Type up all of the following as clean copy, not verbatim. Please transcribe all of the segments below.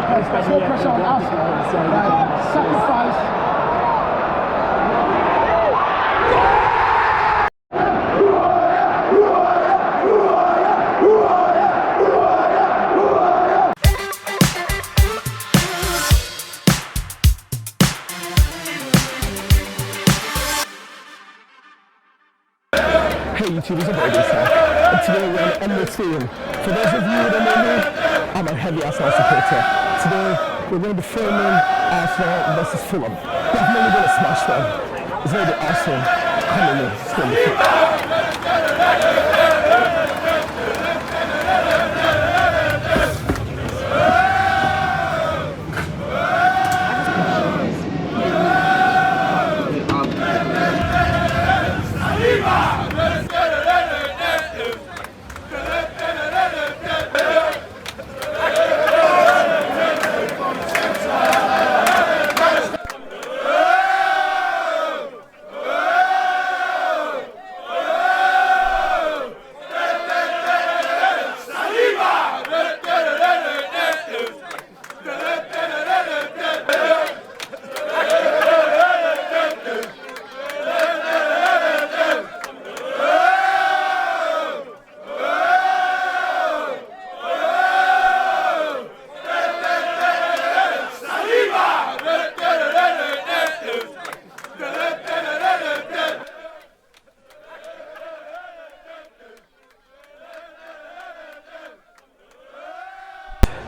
more pressure on us. Like, sacrifice. Hey YouTube, it's a very good time. And today we're on Emirates Stadium. For those of you who don't know me, I'm a heavy Arsenal supporter. Today we're going to be filming Arsenal versus Fulham. Definitely going to smash them. It's going to be awesome. Come on, it's going to be fun.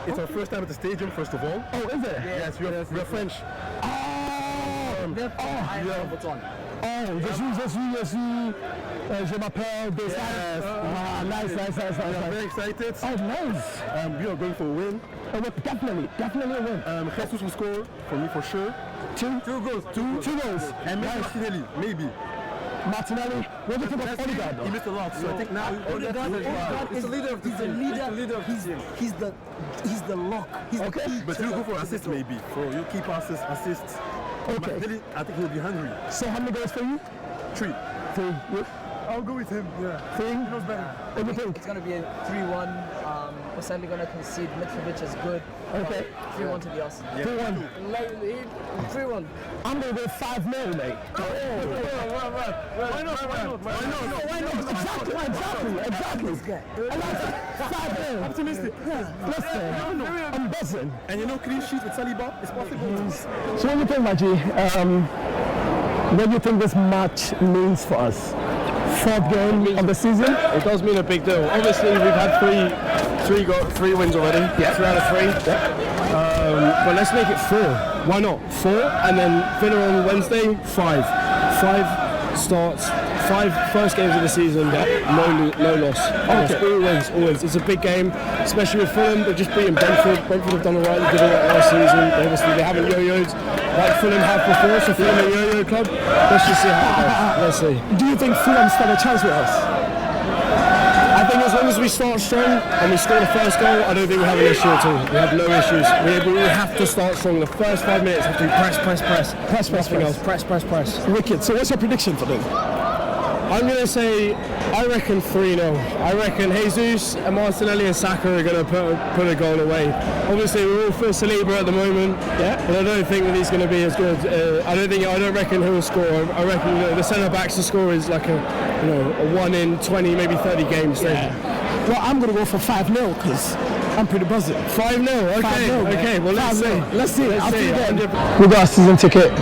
It's our first time at the stadium, first of all. Oh, is it? Yes, we're French. Je m'appelle Des. Yes. Nice. I'm very excited. Oh, nice. We are going for a win. Oh, definitely a win. Jesus will score for me for sure. Two goals. And maybe Martinelli, maybe. Martinelli, what do you think of Odegaard? He missed a lot, so I think now Odegaard is the leader of the team. He's the lock. He's the key. But he'll go for assist maybe. For you key passes, assists. Okay. Martinelli, I think he'll be hungry. So how many goals for you? 3. You? I'll go with him. Yeah. 3? He knows better. What do you think? It's going to be a 3-1. We're sadly going to concede. Mitrovic is good. Okay. 3-1 to the Arsenal. 3-1. 3-1. I'm going to go 5-0, mate. Why not? Exactly. I like it. 5-0. Optimistic. Listen, I'm buzzing. And you know, clean sheet with Saliba is possible. So what do you think, Maji? What do you think this match means for us? 4th game of the season? It does mean a big deal. Obviously, we've had three wins already. Yeah. 3 out of 3. Yeah. But let's make it 4. Why not? 4, and then Villa on Wednesday. 5. 5 starts. 5 first games of the season. Yeah. No loss. Okay. Always. It's a big game, especially with Fulham. They're just beating Brentford. Brentford have done alright. They did alright last season. They haven't yo-yoed like Fulham have before. So Fulham a yo-yo club. Let's just see how it goes. Let's see. Do you think Fulham stand a chance with us? I think as long as we start strong and we score the first goal, I don't think we have an issue at all. We have no issues. We have to start strong. The first 5 minutes have to be press. Nothing else. Press. Wicked. So what's your prediction for them? I'm going to say, I reckon 3-0. I reckon Jesus and Martinelli and Saka are going to put a goal away. Obviously, we're all for Saliba at the moment, but I don't think that he's going to be as good. I don't reckon he'll score. I reckon the centre backs to score is like a 1 in 20, maybe 30 games thing. Well, I'm going to go for 5-0 because I'm pretty buzzing. 5-0, okay. Well, let's see. Let's see. I'll see you then. We got a season ticket.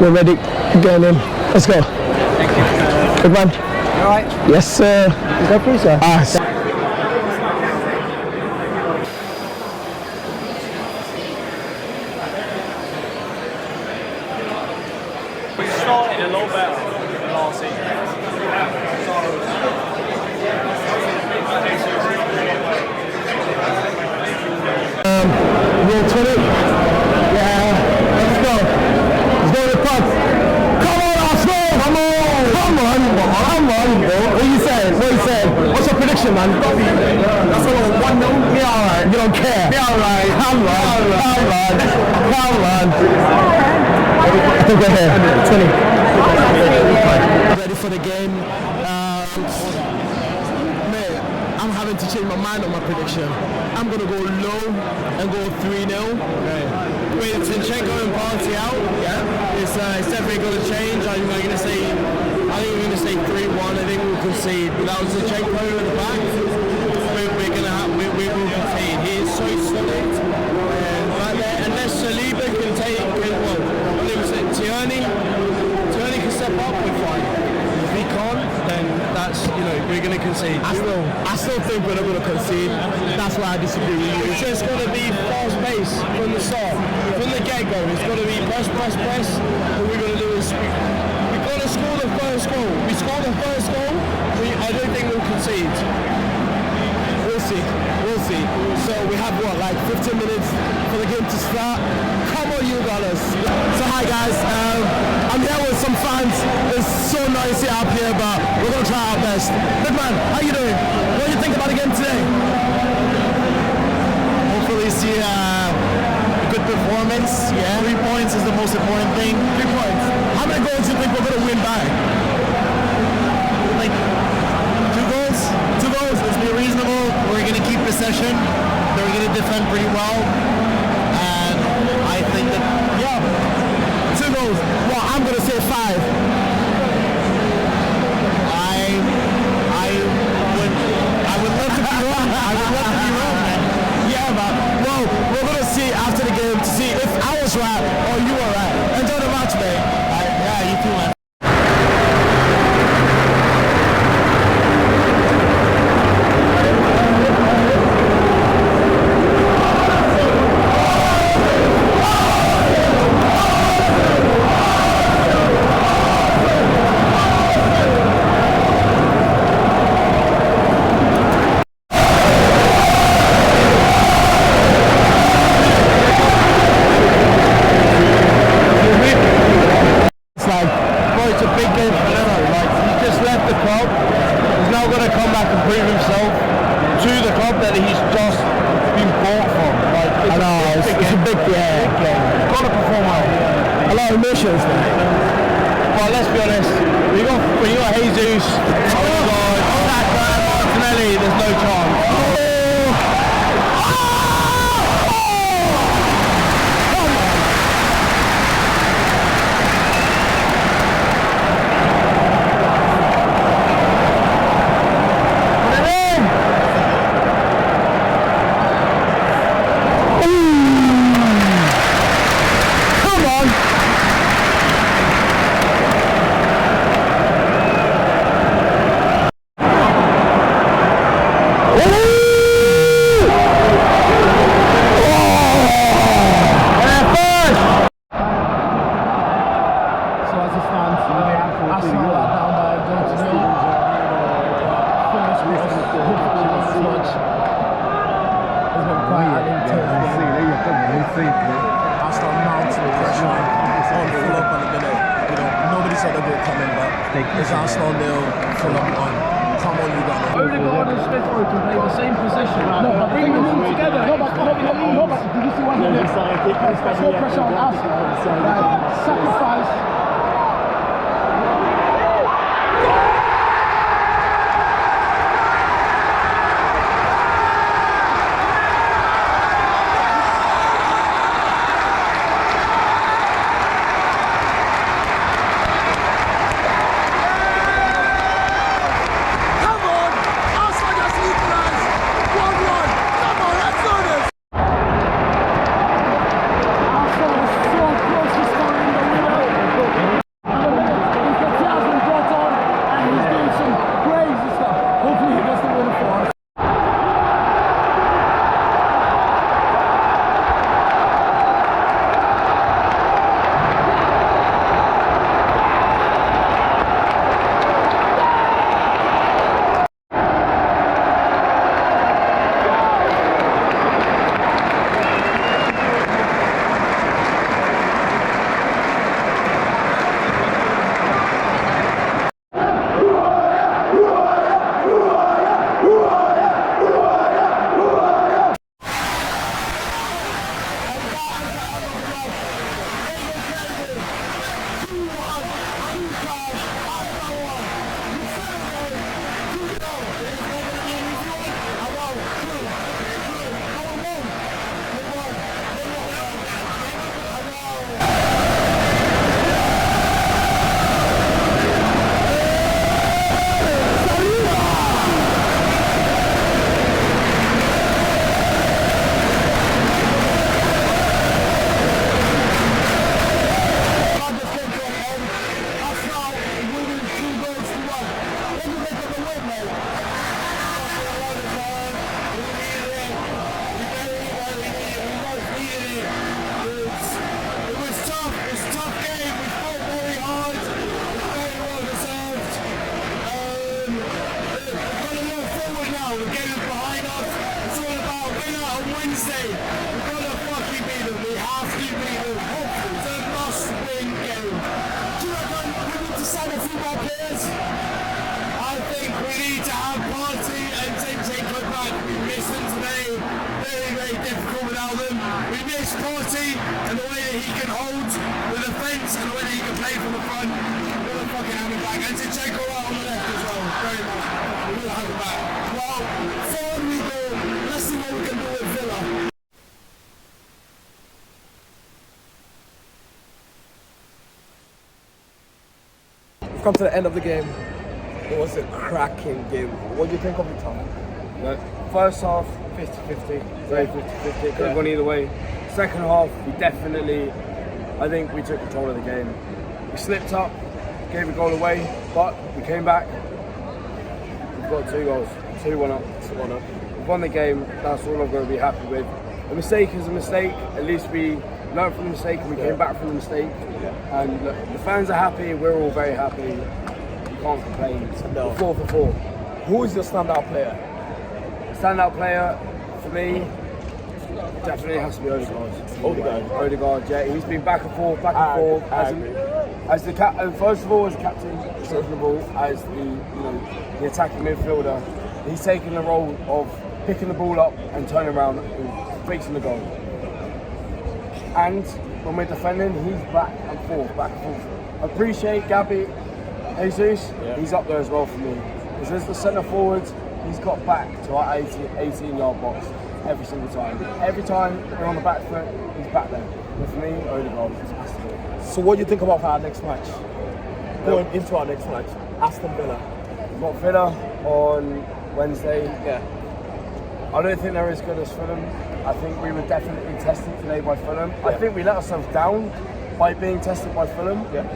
We're ready. Getting in. Let's go. Thank you. Good man. All right. Yes, sir. Is that free, sir? We started a lot better than last season. Roll 20. Yeah. Let's go. Let's go to the pub. Come on, Arsenal. Come on, bro. What you saying? What's your prediction, man? That's all 1-0. Yeah, alright. You don't care. Yeah, alright. Come on. I think we're here. 20. Ready for the game. I'm having to change my mind on my prediction. I'm going to go low and go 3-0. be out. Yeah. It's definitely going to change. I think we're going to say 3-1. I think we'll concede. But that was the Czech player in the back. We will concede. He is so solid. Right there, unless Saliba can take, Tierney can step up, we're fine. If he can't, then that's, we're going to concede. I still think we're not going to concede. That's why I disagree with you. It's just got to be fast pace from the start, from the get-go. It's got to be press. What we're going to do is we've got to score the first goal. We score the first goal, I don't think we'll concede. We'll see. So we have like 15 minutes for the game to start. Come on, you gunners. So hi guys, I'm here with some fans. It's so noisy up here, but we're gonna try our best. Big man, how you doing? What do you think about the game today? Hopefully see a good performance. Yeah, 3 points is the most important thing. 3 points. How many goals do you think we're gonna win by? Like 2 goals. 2 goals. Let's be reasonable. We're gonna keep possession. They're gonna defend pretty well, and I think that 2 goals. Well, I'm gonna say 5. I would love to be wrong. I would love to be wrong, man. Yeah, but well, we're gonna see after the game to see if I was right or you were right. Enjoy the match, man. Yeah, you too, man. Emotions, man. Well, let's be honest. When you got Jesus, Martinelli, there's no chance. It's Arsenal 0, Fulham 1. Come on, you guys. Odegaard and Smith Rowe can play the same position. No, but bring them in together. No, but did you see what he did? There's no pressure on us. Sacrifice. quality and the way that he can hold with the fence and the way that he can play from the front. We're going to fucking have him back. And Zinchenko out on the left as well. Very much. We're going to have him back. Well, forward we go. Let's see what we can do with Villa. We've come to the end of the game. It was a cracking game. What do you think of it, Tom? First half, 50-50. Very 50-50. It could have gone either way. Second half, I think we took control of the game. We slipped up, gave a goal away, but we came back. We've got 2 goals. 2-1 up. 2-1 up. We've won the game. That's all I'm going to be happy with. A mistake is a mistake. At least we learned from the mistake and we came back from the mistake. And look, the fans are happy. We're all very happy. You can't complain. No. 4 for 4. Who is your standout player? Standout player for me definitely has to be Odegaard, yeah. He's been back and forth. As the captain, first of all as captain, second of all as the attacking midfielder. He's taken the role of picking the ball up and turning around and fixing the goal. And when we're defending, he's back and forth. Appreciate Gabby Jesus. He's up there as well for me. Because as the centre forward, he's got back to our 18-yard box every single time. Every time we're on the back foot, he's back there. But for me, Odegaard is fantastic. So what do you think about our next match? Going into our next match, Aston Villa. We've got Villa on Wednesday. Yeah. I don't think they're as good as Fulham. I think we were definitely tested today by Fulham. I think we let ourselves down by being tested by Fulham. Yeah.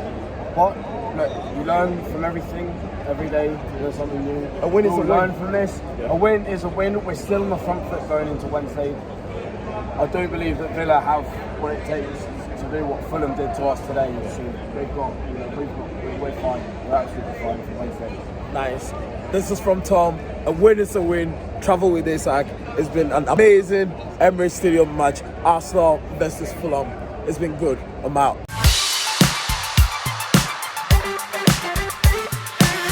But look, you learn from everything. Every day, you learn something new. A win is a win. Learn from this. Yeah. A win is a win. We're still on the front foot going into Wednesday. I do believe that Villa have what it takes to do what Fulham did to us today. So we're fine. We're absolutely fine for Wednesday. Nice. This is from Tom. A win is a win. Travel with Isaac. It's been an amazing Emirates Stadium match. Arsenal versus Fulham. It's been good. I'm out.